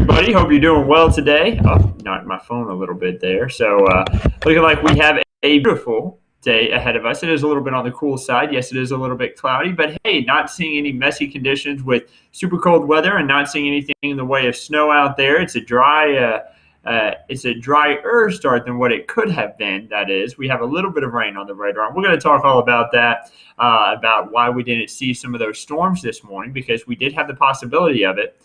everybody. Hope you're doing well today. Oh, knocked my phone a little bit there. So looking like we have a beautiful day ahead of us. It is a little bit on the cool side. Yes, it is a little bit cloudy, but hey, not seeing any messy conditions with super cold weather and not seeing anything in the way of snow out there. It's a drier start than what it could have been. That is, we have a little bit of rain on the radar. We're going to talk all about that, about why we didn't see some of those storms this morning, because we did have the possibility of it.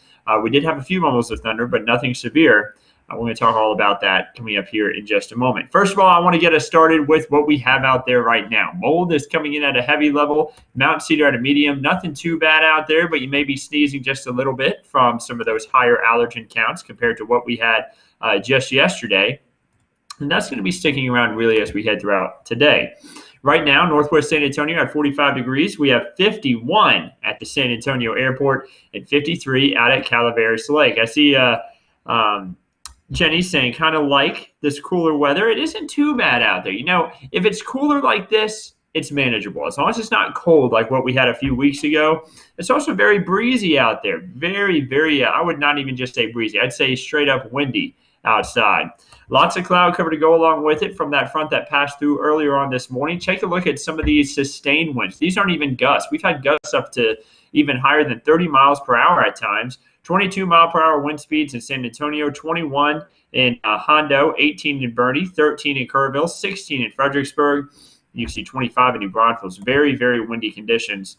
We did have a few moments of thunder, but nothing severe. We're going to talk all about that coming up here in just a moment. First of all, I want to get us started with what we have out there right now. Mold is coming in at a heavy level, mountain cedar at a medium. Nothing too bad out there, but you may be sneezing just a little bit from some of those higher allergen counts compared to what we had just yesterday. And that's going to be sticking around really as we head throughout today. Right now, Northwest San Antonio at 45 degrees. We have 51 at the San Antonio airport and 53 out at Calaveras Lake. I see Jenny saying kind of like this cooler weather. It isn't too bad out there. You know, if it's cooler like this, it's manageable. As long as it's not cold like what we had a few weeks ago. It's also very breezy out there. Very, very, I would not even just say breezy. I'd say straight up windy outside. Lots of cloud cover to go along with it from that front that passed through earlier on this morning. Take a look at some of these sustained winds. These aren't even gusts. We've had gusts up to even higher than 30 miles per hour at times. 22-mile-per-hour wind speeds in San Antonio, 21 in Hondo, 18 in Boerne, 13 in Kerrville, 16 in Fredericksburg. You see 25 in New Braunfels. Very, very windy conditions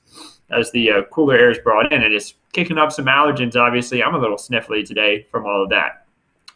as the cooler air is brought in. And it's kicking up some allergens, obviously. I'm a little sniffly today from all of that.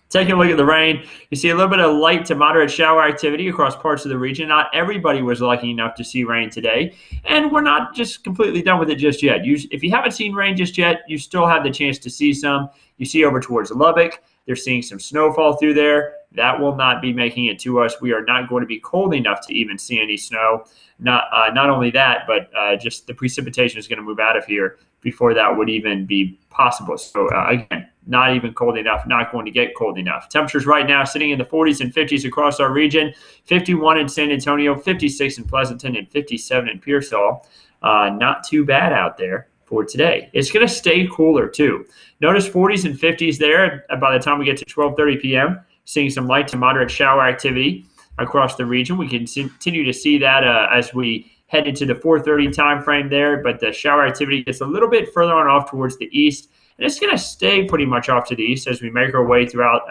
Taking a look at the rain, you see a little bit of light to moderate shower activity across parts of the region. Not everybody was lucky enough to see rain today, and we're not just completely done with it just yet. If you haven't seen rain just yet, you still have the chance to see some. You see over towards Lubbock, they're seeing some snowfall through there. That will not be making it to us. We are not going to be cold enough to even see any snow. Not only that, but just the precipitation is going to move out of here before that would even be possible. So again, not even cold enough, not going to get cold enough. Temperatures right now sitting in the 40s and 50s across our region, 51 in San Antonio, 56 in Pleasanton, and 57 in Pearsall. Not too bad out there for today. It's going to stay cooler too. Notice 40s and 50s there by the time we get to 12:30 p.m., seeing some light to moderate shower activity across the region. We can continue to see that as we head into the 4:30 time frame there, but the shower activity gets a little bit further on off towards the east. And it's going to stay pretty much off to the east as we make our way throughout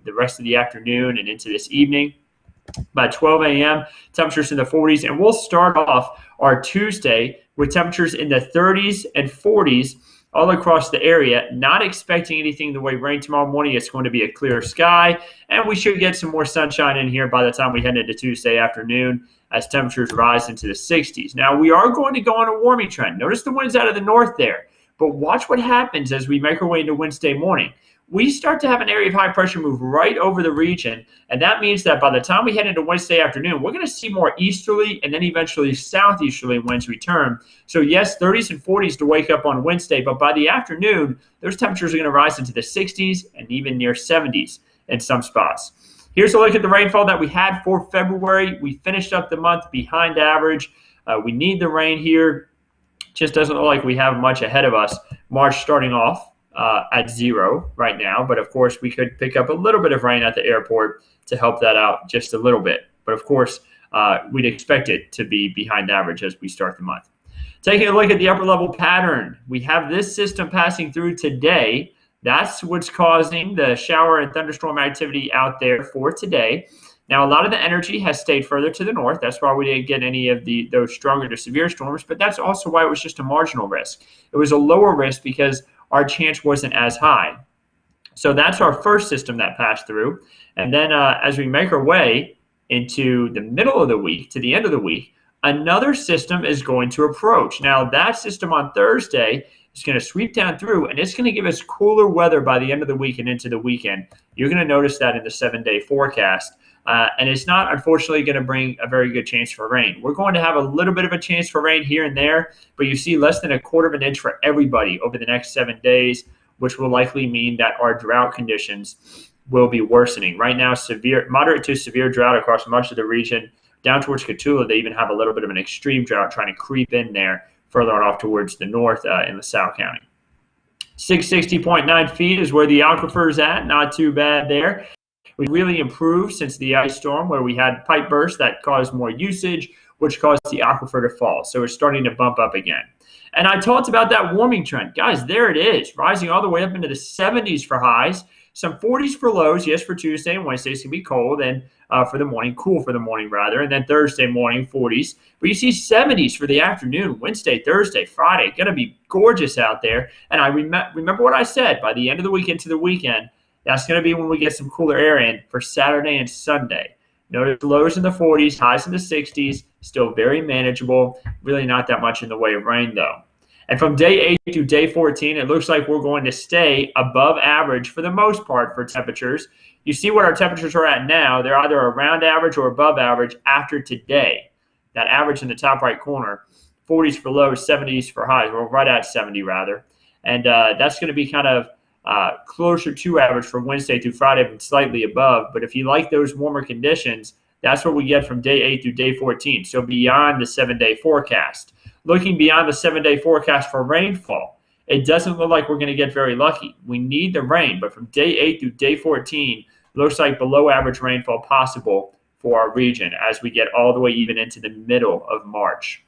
the rest of the afternoon and into this evening. By 12 a.m., temperatures in the 40s. And we'll start off our Tuesday with temperatures in the 30s and 40s all across the area. Not expecting anything the way rain tomorrow morning. It's going to be a clear sky. And we should get some more sunshine in here by the time we head into Tuesday afternoon as temperatures rise into the 60s. Now, we are going to go on a warming trend. Notice the winds out of the north there. But watch what happens as we make our way into Wednesday morning. We start to have an area of high pressure move right over the region, and that means that by the time we head into Wednesday afternoon, we're going to see more easterly and then eventually southeasterly winds return. So yes, 30s and 40s to wake up on Wednesday, but by the afternoon, those temperatures are going to rise into the 60s and even near 70s in some spots. Here's a look at the rainfall that we had for February. We finished up the month behind average. We need the rain here. Just doesn't look like we have much ahead of us. March starting off at 0 right now, but of course we could pick up a little bit of rain at the airport to help that out just a little bit. But of course, we'd expect it to be behind average as we start the month. Taking a look at the upper level pattern, we have this system passing through today. That's what's causing the shower and thunderstorm activity out there for today. Now, a lot of the energy has stayed further to the north. That's why we didn't get any of those stronger to severe storms, but that's also why it was just a marginal risk. It was a lower risk because our chance wasn't as high. So that's our first system that passed through. And then as we make our way into the middle of the week, to the end of the week, another system is going to approach. Now, that system on Thursday is going to sweep down through, and it's going to give us cooler weather by the end of the week and into the weekend. You're going to notice that in the 7-day forecast. And it's not, unfortunately, going to bring a very good chance for rain. We're going to have a little bit of a chance for rain here and there, but you see less than 1/4 of an inch for everybody over the next 7 days, which will likely mean that our drought conditions will be worsening. Right now, moderate to severe drought across much of the region. Down towards Cotulla, they even have a little bit of an extreme drought trying to creep in there further on off towards the north in LaSalle County. 660.9 feet is where the aquifer is at. Not too bad there. We really improved since the ice storm, where we had pipe bursts that caused more usage, which caused the aquifer to fall. So it's starting to bump up again. And I talked about that warming trend. Guys, there it is, rising all the way up into the 70s for highs, some 40s for lows. Yes, for Tuesday and Wednesday, it's going to be cold, and for the morning, cool for the morning rather, and then Thursday morning, 40s. But you see 70s for the afternoon, Wednesday, Thursday, Friday. Going to be gorgeous out there. And I remember what I said, by the end of the week into the weekend, that's going to be when we get some cooler air in for Saturday and Sunday. Notice lows in the 40s, highs in the 60s, still very manageable. Really not that much in the way of rain, though. And from day 8 to day 14, it looks like we're going to stay above average for the most part for temperatures. You see what our temperatures are at now. They're either around average or above average after today. That average in the top right corner, 40s for lows, 70s for highs. We're right at 70 rather. And that's going to be kind of closer to average for Wednesday through Friday, but slightly above. But if you like those warmer conditions, that's what we get from day 8 through day 14. So beyond the 7-day forecast. Looking beyond the 7-day forecast for rainfall, it doesn't look like we're going to get very lucky. We need the rain, but from day 8 through day 14, looks like below average rainfall possible for our region as we get all the way even into the middle of March.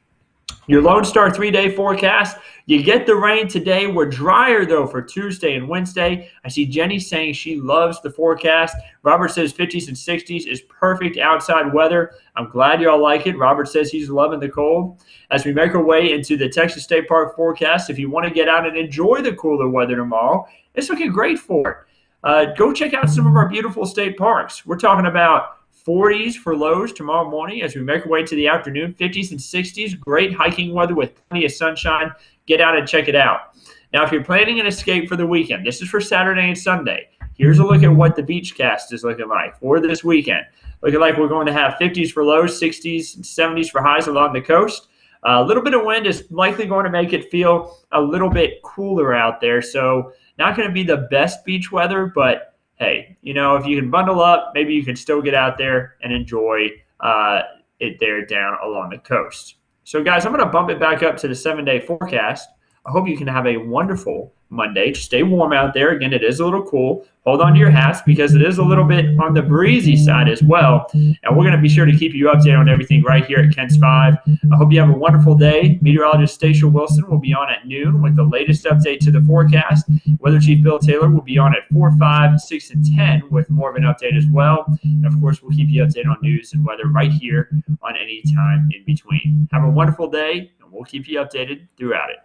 Your Lone Star 3-day forecast, you get the rain today. We're drier, though, for Tuesday and Wednesday. I see Jenny saying she loves the forecast. Robert says 50s and 60s is perfect outside weather. I'm glad y'all like it. Robert says he's loving the cold. As we make our way into the Texas State Park forecast, if you want to get out and enjoy the cooler weather tomorrow, it's looking great for it. Go check out some of our beautiful state parks. We're talking about 40s for lows tomorrow morning as we make our way to the afternoon. 50s and 60s, great hiking weather with plenty of sunshine. Get out and check it out. Now, if you're planning an escape for the weekend, this is for Saturday and Sunday. Here's a look at what the beach cast is looking like for this weekend. Looking like we're going to have 50s for lows, 60s and 70s for highs along the coast. A little bit of wind is likely going to make it feel a little bit cooler out there. So not going to be the best beach weather, but hey, you know, if you can bundle up, maybe you can still get out there and enjoy it there down along the coast. So, guys, I'm going to bump it back up to the 7-day forecast. I hope you can have a wonderful Monday. Stay warm out there. Again, it is a little cool. Hold on to your hats because it is a little bit on the breezy side as well. And we're going to be sure to keep you updated on everything right here at Ken's 5. I hope you have a wonderful day. Meteorologist Andrew Wilson will be on at noon with the latest update to the forecast. Weather Chief Bill Taylor will be on at 4, 5, 6, and 10 with more of an update as well. And, of course, we'll keep you updated on news and weather right here on any time in between. Have a wonderful day, and we'll keep you updated throughout it.